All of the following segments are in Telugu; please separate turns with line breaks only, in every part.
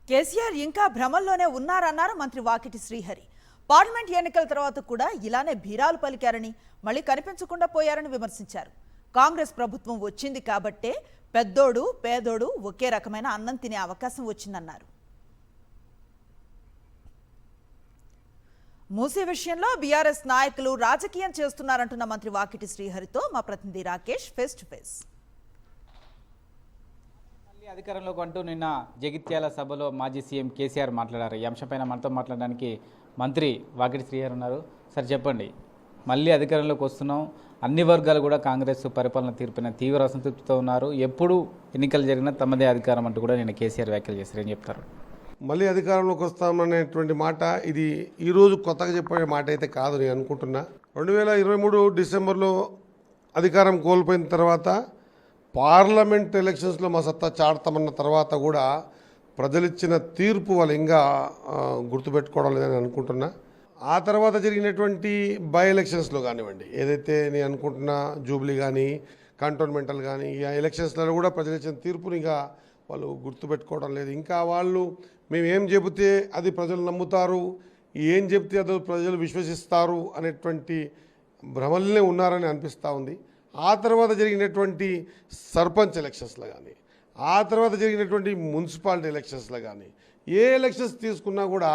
కేసీఆర్ ఇంకా భ్రమల్లోనే ఉన్నారన్నారు మంత్రి వాకిటి శ్రీహరి. పార్లమెంట్ ఎన్నికల తర్వాత కూడా ఇలానే భీరాలు పలికారని, మళ్ళీ కనిపించకుండా పోయారని విమర్శించారు. కాంగ్రెస్ ప్రభుత్వం వచ్చింది కాబట్టే పెద్దోడు పేదోడు ఒకే రకమైన అన్నం తినే అవకాశం వచ్చిందన్నారు. మూసీ విషయంలో బీఆర్ఎస్ నాయకులు రాజకీయం చేస్తున్నారంటున్న మంత్రి వాకిటి శ్రీహరితో మా ప్రతినిధి రాకేష్ ఫేస్ టు ఫేస్.
అధికారంలోకి అంటూ నిన్న జగిత్యాల సభలో మాజీ సీఎం కేసీఆర్ మాట్లాడారు. ఈ అంశంపైన మనతో మాట్లాడడానికి మంత్రి వాకిటి శ్రీహరి ఉన్నారు. సార్ చెప్పండి, మళ్ళీ అధికారంలోకి వస్తున్నాం, అన్ని వర్గాలు కూడా కాంగ్రెస్ పరిపాలన తీర్పున తీవ్ర అసంతృప్తితో ఉన్నారు, ఎప్పుడు ఎన్నికలు జరిగినా తమదే అధికారం అంటూ కూడా నిన్న కేసీఆర్ వ్యాఖ్యలు చేశారు. ఏం చెప్తారు?
మళ్ళీ అధికారంలోకి వస్తామనేటువంటి మాట ఇది ఈరోజు కొత్తగా చెప్పే మాట అయితే కాదు నేను అనుకుంటున్నా. 2023 డిసెంబర్లో అధికారం కోల్పోయిన తర్వాత పార్లమెంట్ ఎలక్షన్స్లో మా సత్తా చాడతామన్న తర్వాత కూడా ప్రజలిచ్చిన తీర్పు వాళ్ళు ఇంకా గుర్తుపెట్టుకోవడం లేదని అనుకుంటున్నా. ఆ తర్వాత జరిగినటువంటి బై ఎలక్షన్స్లో కానివ్వండి, ఏదైతే నేను అనుకుంటున్నా జూబ్లీ కానీ కంటోన్మెంటల్ కానీ ఈ ఎలక్షన్స్లో కూడా ప్రజలిచ్చిన తీర్పుని ఇంకా వాళ్ళు గుర్తుపెట్టుకోవడం లేదు. ఇంకా వాళ్ళు మేము ఏం చెబితే అది ప్రజలు నమ్ముతారు, ఏం చెబితే అది ప్రజలు విశ్వసిస్తారు అనేటువంటి భ్రమల్నే ఉన్నారని అనిపిస్తూ ఉంది. ఆ తర్వాత జరిగినటువంటి సర్పంచ్ ఎలక్షన్స్లో కానీ, ఆ తర్వాత జరిగినటువంటి మున్సిపాలిటీ ఎలక్షన్స్లో కానీ, ఏ ఎలక్షన్స్ తీసుకున్నా కూడా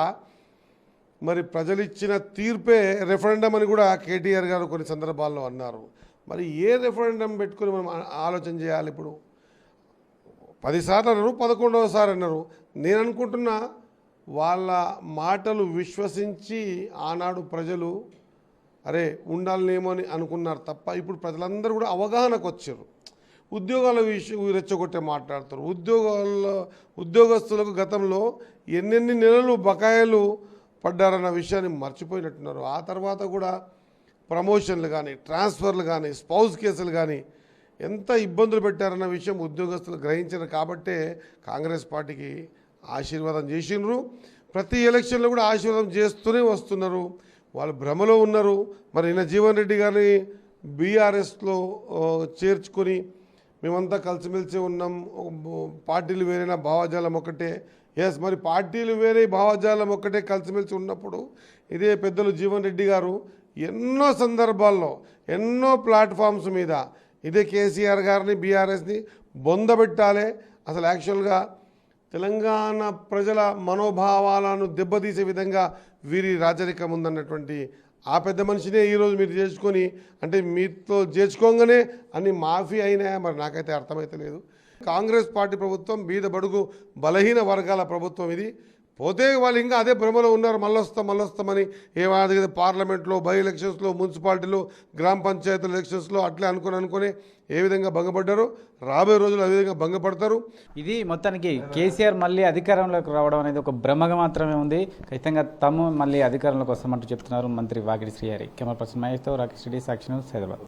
మరి ప్రజలు ఇచ్చిన తీర్పే రెఫరెండం అని కూడా కేటీఆర్ గారు కొన్ని సందర్భాల్లో అన్నారు. మరి ఏ రెఫరెండం పెట్టుకుని మనం ఆలోచన చేయాలి? ఇప్పుడు 10 సార్లు అన్నారు, 11వ అన్నారు. నేను అనుకుంటున్నా వాళ్ళ మాటలు విశ్వసించి ఆనాడు ప్రజలు అరే ఉండాలనేమో అని అనుకున్నారు తప్ప ఇప్పుడు ప్రజలందరూ కూడా అవగాహనకు వచ్చారు. ఉద్యోగాల విషయం రెచ్చగొట్టే మాట్లాడుతారు. ఉద్యోగస్తులకు గతంలో ఎన్నెన్ని నెలలు బకాయిలు పడ్డారన్న విషయాన్ని మర్చిపోయినట్టున్నారు. ఆ తర్వాత కూడా ప్రమోషన్లు కానీ, ట్రాన్స్ఫర్లు కానీ, స్పౌస్ కేసులు కానీ ఎంత ఇబ్బందులు పెట్టారన్న విషయం ఉద్యోగస్తులు గ్రహించారు. కాబట్టే కాంగ్రెస్ పార్టీకి ఆశీర్వాదం చేసినారు. ప్రతి ఎలక్షన్లో కూడా ఆశీర్వాదం చేస్తూనే వస్తున్నారు. వాళ్ళు భ్రమలో ఉన్నారు. మరి నిన్న జీవన్ రెడ్డి గారిని బీఆర్ఎస్లో చేర్చుకొని మేమంతా కలిసిమెలిసి ఉన్నాం, పార్టీలు వేరైనా భావజాలం ఒకటే. ఎస్, మరి పార్టీలు వేరే భావజాలం ఒకటే కలిసిమెలిసి ఉన్నప్పుడు ఇదే పెద్దలు జీవన్ రెడ్డి గారు ఎన్నో సందర్భాల్లో ఎన్నో ప్లాట్ఫామ్స్ మీద ఇదే కేసీఆర్ గారిని బీఆర్ఎస్ని బొందబెట్టాలి, అసలు యాక్చువల్గా తెలంగాణ ప్రజల మనోభావాలను దెబ్బతీసే విధంగా వీరి రాజరికం ఉందన్నటువంటి ఆ పెద్ద మనిషినే ఈరోజు మీరు చేసుకొని అంటే మీతో చేర్చుకోగానే అన్ని మాఫీ అయినాయా? మరి నాకైతే అర్థమైతే లేదు. కాంగ్రెస్ పార్టీ ప్రభుత్వం బీద బడుగు బలహీన వర్గాల ప్రభుత్వం ఇది. పోతే వాళ్ళు ఇంకా అదే భ్రమలో ఉన్నారు, మళ్ళొస్తామని ఏమాదిగా పార్లమెంట్లో, బై ఎలక్షన్స్లో, మున్సిపాలిటీలో, గ్రామ పంచాయతీల ఎలక్షన్స్లో అట్లే అనుకుని ఏ విధంగా భంగపడ్డారో రాబోయే రోజులు ఆ విధంగా భంగపడతారు.
ఇది మొత్తానికి కేసీఆర్ మళ్ళీ అధికారంలోకి రావడం అనేది ఒక భ్రమగా మాత్రమే ఉంది. ఖచ్చితంగా తాము మళ్ళీ అధికారంలోకి వస్తామంటూ చెప్తున్నారు మంత్రి వాకిటి శ్రీహరి. కెమెరా పర్సన్ మహేష్తో రాకేష్ రెడ్డి, సాక్షి న్యూస్, హైదరాబాద్.